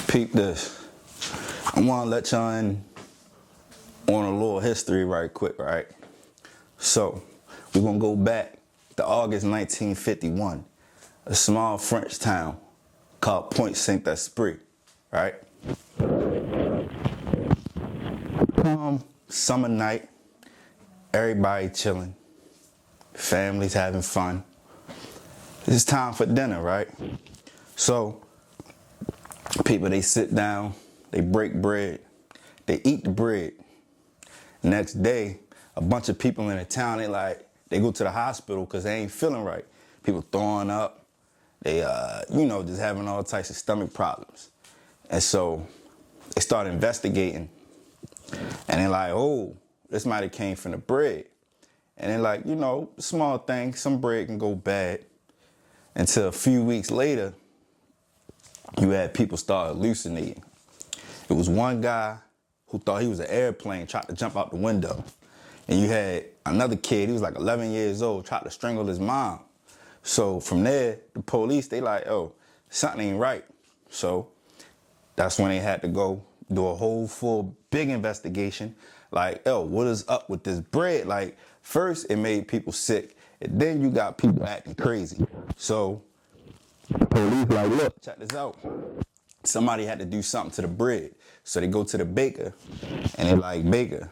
Peep this. I want to let y'all in on a little history right quick, right? So, we're going to go back to August 1951, a small French town called Pont Saint Esprit, right? Calm summer night, everybody chilling, families having fun. It's time for dinner, right? So, people, they sit down, they break bread, they eat the bread. Next day, a bunch of people in the town, they go to the hospital because they ain't feeling right. People throwing up, they, just having all types of stomach problems. And so they start investigating. And they're like, oh, this might have came from the bread. And they're like, small thing, some bread can go bad. Until a few weeks later, you had people start hallucinating. It was one guy who thought he was an airplane, tried to jump out the window. And you had another kid, he was like 11 years old, tried to strangle his mom. So from there, the police, they like, oh, something ain't right. So that's when they had to go do a whole full big investigation. Like, oh, what is up with this bread? Like, first it made people sick, and then you got people acting crazy. So the police like, look, check this out. Somebody had to do something to the bread. So they go to the baker, and they're like, baker,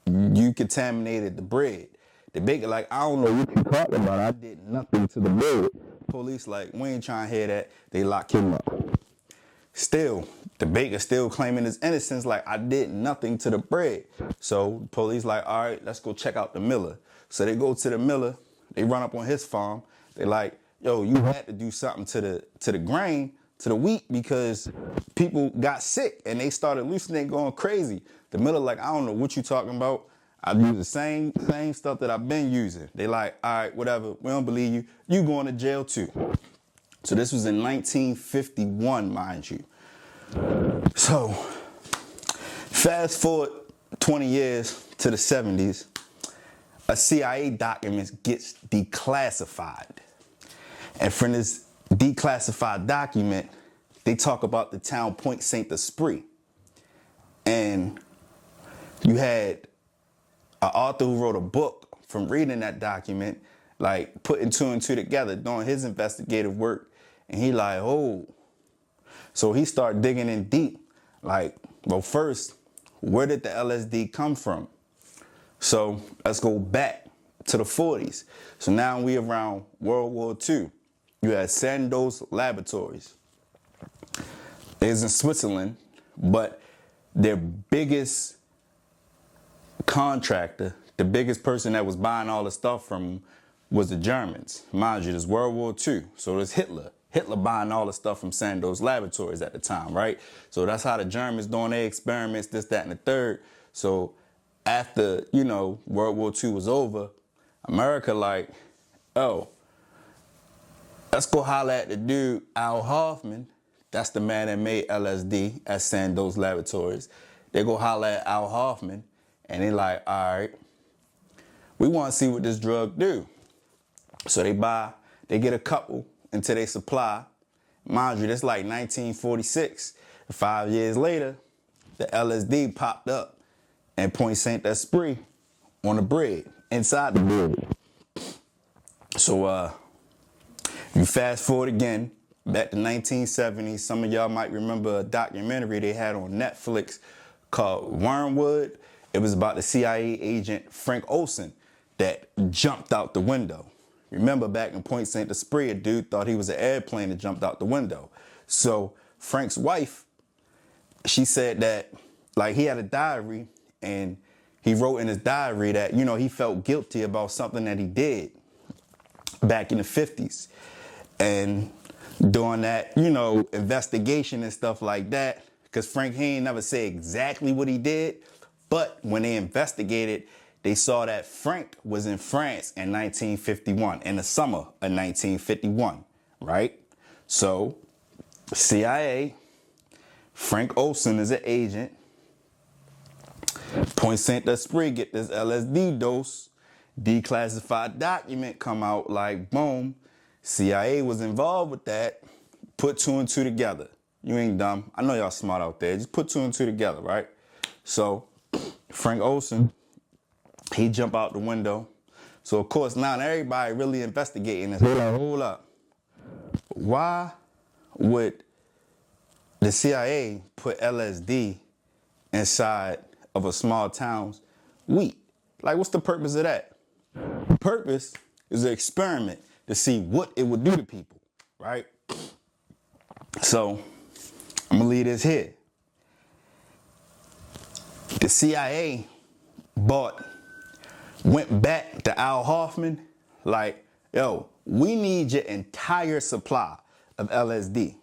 you contaminated the bread. The baker like, I don't know what you're talking about. I did nothing to the bread. Police like, we ain't trying to hear that. They lock him up. Still, the baker still claiming his innocence, like, I did nothing to the bread. So the police like, all right, let's go check out the miller. So they go to the miller. They run up on his farm. They like, yo, you had to do something to the grain, to the wheat, because people got sick and they started hallucinating, going crazy. The miller like, I don't know what you talking about. I use the same stuff that I've been using. They like, all right, whatever. We don't believe you. You going to jail too. So this was in 1951, mind you. So fast forward 20 years to the 70s, a CIA document gets declassified. And from this declassified document, they talk about the town Pont Saint Esprit. And you had an author who wrote a book from reading that document, like putting two and two together, doing his investigative work. And he like, oh. So he started digging in deep. Like, well, first, where did the LSD come from? So let's go back to the 40s. So now we around World War II. You had Sandoz Laboratories. It's in Switzerland, but their biggest contractor, the biggest person that was buying all the stuff from was the Germans. Mind you, this World War II. So there's Hitler. Hitler buying all the stuff from Sandoz Laboratories at the time, right? So that's how the Germans doing their experiments, this, that, and the third. So after, World War II was over, America like, oh, let's go holler at the dude, Al Hoffman. That's the man that made LSD at Sandoz Laboratories. They go holler at Al Hoffman, and they like, all right, we want to see what this drug do. So they get a couple into their supply. Mind you, that's like 1946. 5 years later, the LSD popped up and Pont Saint Esprit on the bread, inside the bread. So, you fast forward again, back to 1970s. Some of y'all might remember a documentary they had on Netflix called Wormwood. It was about the CIA agent Frank Olson that jumped out the window. Remember back in Pont Saint Esprit, a dude thought he was an airplane that jumped out the window. So Frank's wife, she said that, like, he had a diary and he wrote in his diary that, he felt guilty about something that he did back in the 50s. And doing that, investigation and stuff like that, because Frank, he ain't never say exactly what he did, but when they investigated, they saw that Frank was in France in 1951, in the summer of 1951, right? So, CIA, Frank Olson is an agent. Pont Saint Esprit get this LSD dose, declassified document come out, like, boom, CIA was involved with that, put two and two together. You ain't dumb. I know y'all smart out there. Just put two and two together, right? So Frank Olson, he jump out the window. So of course now everybody really investigating this. Hold up. Why would the CIA put LSD inside of a small town's wheat? Like, what's the purpose of that? The purpose is an experiment to see what it would do to people, right? So I'm gonna leave this here. The CIA went back to Al Hoffman like, yo, we need your entire supply of LSD.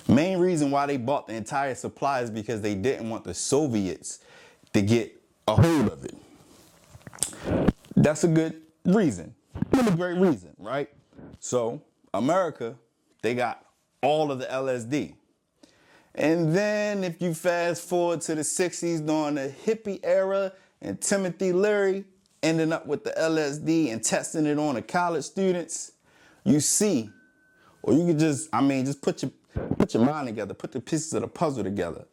Main reason why they bought the entire supply is because they didn't want the Soviets to get a hold of it. That's a good reason. Really great reason, right? So America, they got all of the LSD. And then if you fast forward to the 60s during the hippie era and Timothy Leary ending up with the LSD and testing it on the college students, you see, or you could just put your mind together, put the pieces of the puzzle together.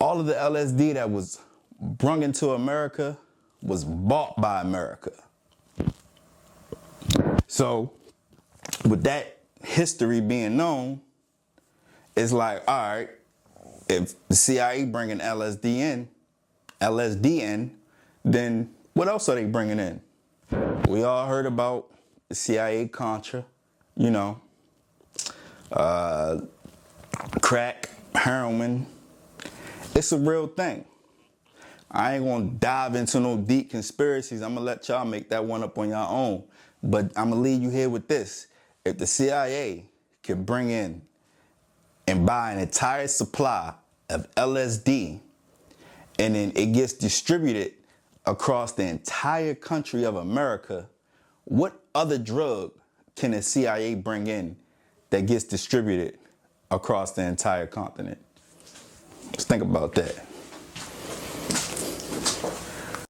All of the LSD that was brung into America was bought by America. So with that history being known, it's like, all right, if the CIA bringing LSD in, then what else are they bringing in? We all heard about the CIA Contra, crack, heroin. It's a real thing. I ain't gonna dive into no deep conspiracies. I'm gonna let y'all make that one up on your own. But I'm gonna leave you here with this. If the CIA can bring in and buy an entire supply of LSD and then it gets distributed across the entire country of America, what other drug can the CIA bring in that gets distributed across the entire continent? Let's think about that.